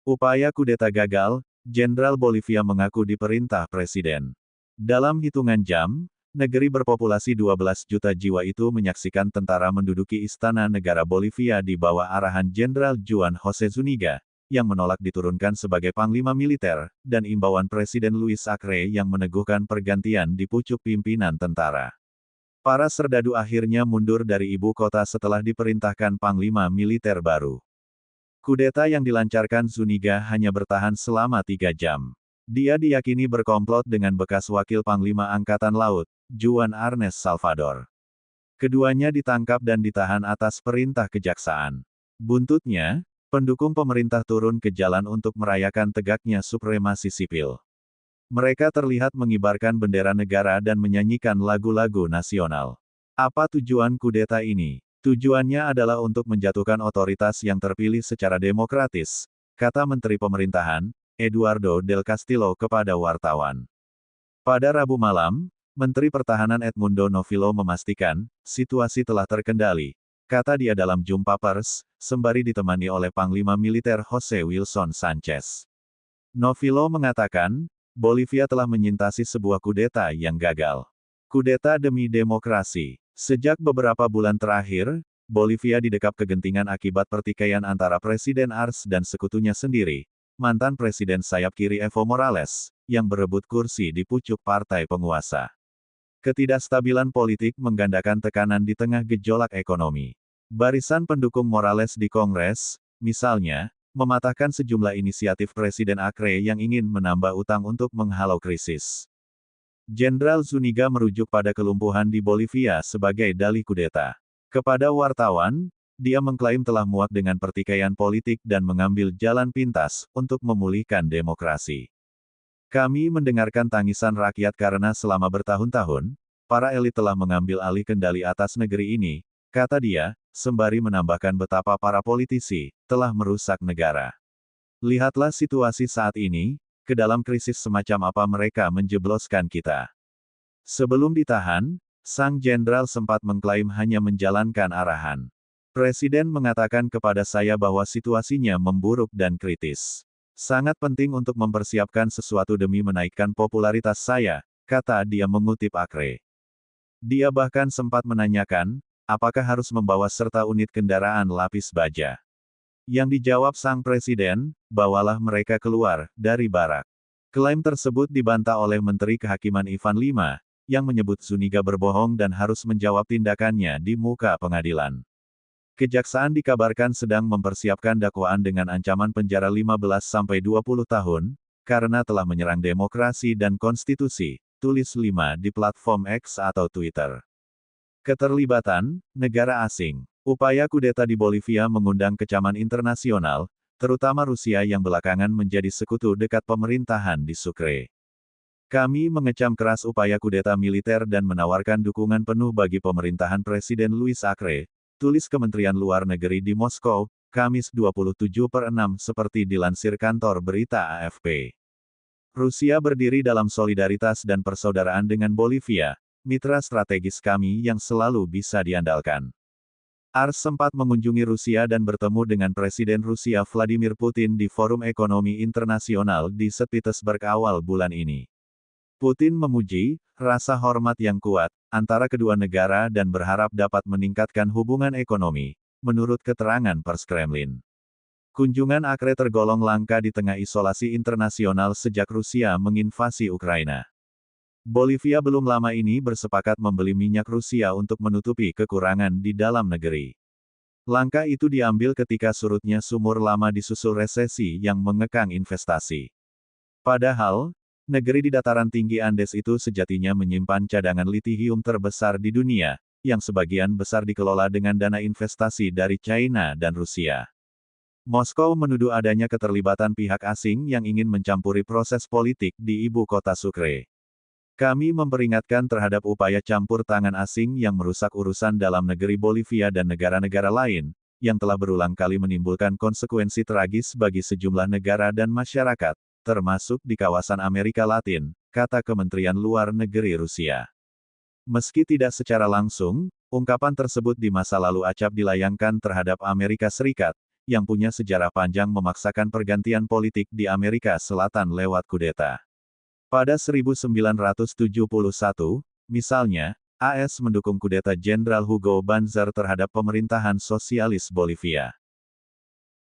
Upaya kudeta gagal, Jenderal Bolivia mengaku diperintah Presiden. Dalam hitungan jam, negeri berpopulasi 12 juta jiwa itu menyaksikan tentara menduduki istana negara Bolivia di bawah arahan Jenderal Juan José Zúñiga, yang menolak diturunkan sebagai panglima militer, dan imbauan Presiden Luis Acre yang meneguhkan pergantian di pucuk pimpinan tentara. Para serdadu akhirnya mundur dari ibu kota setelah diperintahkan panglima militer baru. Kudeta yang dilancarkan Zúñiga hanya bertahan selama 3 jam. Dia diyakini berkomplot dengan bekas wakil Panglima Angkatan Laut, Juan Ernest Salvador. Keduanya ditangkap dan ditahan atas perintah kejaksaan. Buntutnya, pendukung pemerintah turun ke jalan untuk merayakan tegaknya supremasi sipil. Mereka terlihat mengibarkan bendera negara dan menyanyikan lagu-lagu nasional. Apa tujuan kudeta ini? Tujuannya adalah untuk menjatuhkan otoritas yang terpilih secara demokratis, kata Menteri Pemerintahan, Eduardo del Castillo kepada wartawan. Pada Rabu malam, Menteri Pertahanan Edmundo Novilo memastikan, situasi telah terkendali, kata dia dalam jumpa pers, sembari ditemani oleh Panglima Militer José Wilson Sánchez. Novilo mengatakan, Bolivia telah menyintasi sebuah kudeta yang gagal. Kudeta demi demokrasi. Sejak beberapa bulan terakhir, Bolivia didekap kegentingan akibat pertikaian antara Presiden Arce dan sekutunya sendiri, mantan Presiden sayap kiri Evo Morales, yang berebut kursi di pucuk partai penguasa. Ketidakstabilan politik menggandakan tekanan di tengah gejolak ekonomi. Barisan pendukung Morales di Kongres, misalnya, mematahkan sejumlah inisiatif Presiden Acre yang ingin menambah utang untuk menghalau krisis. Jenderal Zúñiga merujuk pada kelumpuhan di Bolivia sebagai dalih kudeta. Kepada wartawan, dia mengklaim telah muak dengan pertikaian politik dan mengambil jalan pintas untuk memulihkan demokrasi. Kami mendengarkan tangisan rakyat karena selama bertahun-tahun, para elit telah mengambil alih kendali atas negeri ini, kata dia, sembari menambahkan betapa para politisi telah merusak negara. Lihatlah situasi saat ini, ke dalam krisis semacam apa mereka menjebloskan kita. Sebelum ditahan, sang jenderal sempat mengklaim hanya menjalankan arahan. Presiden mengatakan kepada saya bahwa situasinya memburuk dan kritis. Sangat penting untuk mempersiapkan sesuatu demi menaikkan popularitas saya, kata dia mengutip Acre. Dia bahkan sempat menanyakan, apakah harus membawa serta unit kendaraan lapis baja. Yang dijawab sang presiden, bawalah mereka keluar dari barak. Klaim tersebut dibantah oleh Menteri Kehakiman Ivan Lima, yang menyebut Zúñiga berbohong dan harus menjawab tindakannya di muka pengadilan. Kejaksaan dikabarkan sedang mempersiapkan dakwaan dengan ancaman penjara 15-20 tahun, karena telah menyerang demokrasi dan konstitusi, tulis Lima di platform X atau Twitter. Keterlibatan negara asing. Upaya kudeta di Bolivia mengundang kecaman internasional, terutama Rusia yang belakangan menjadi sekutu dekat pemerintahan di Sucre. Kami mengecam keras upaya kudeta militer dan menawarkan dukungan penuh bagi pemerintahan Presiden Luis Acre, tulis Kementerian Luar Negeri di Moskow, Kamis 27/6 seperti dilansir kantor berita AFP. Rusia berdiri dalam solidaritas dan persaudaraan dengan Bolivia, mitra strategis kami yang selalu bisa diandalkan. Arce sempat mengunjungi Rusia dan bertemu dengan Presiden Rusia Vladimir Putin di Forum Ekonomi Internasional di St. Petersburg awal bulan ini. Putin memuji rasa hormat yang kuat antara kedua negara dan berharap dapat meningkatkan hubungan ekonomi, menurut keterangan pers Kremlin. Kunjungan Acre tergolong langka di tengah isolasi internasional sejak Rusia menginvasi Ukraina. Bolivia belum lama ini bersepakat membeli minyak Rusia untuk menutupi kekurangan di dalam negeri. Langkah itu diambil ketika surutnya sumur lama disusul resesi yang mengekang investasi. Padahal, negeri di dataran tinggi Andes itu sejatinya menyimpan cadangan litium terbesar di dunia, yang sebagian besar dikelola dengan dana investasi dari China dan Rusia. Moskow menuduh adanya keterlibatan pihak asing yang ingin mencampuri proses politik di ibu kota Sucre. Kami memperingatkan terhadap upaya campur tangan asing yang merusak urusan dalam negeri Bolivia dan negara-negara lain, yang telah berulang kali menimbulkan konsekuensi tragis bagi sejumlah negara dan masyarakat, termasuk di kawasan Amerika Latin, kata Kementerian Luar Negeri Rusia. Meski tidak secara langsung, ungkapan tersebut di masa lalu acap dilayangkan terhadap Amerika Serikat, yang punya sejarah panjang memaksakan pergantian politik di Amerika Selatan lewat kudeta. Pada 1971, misalnya, AS mendukung kudeta Jenderal Hugo Banzer terhadap pemerintahan sosialis Bolivia.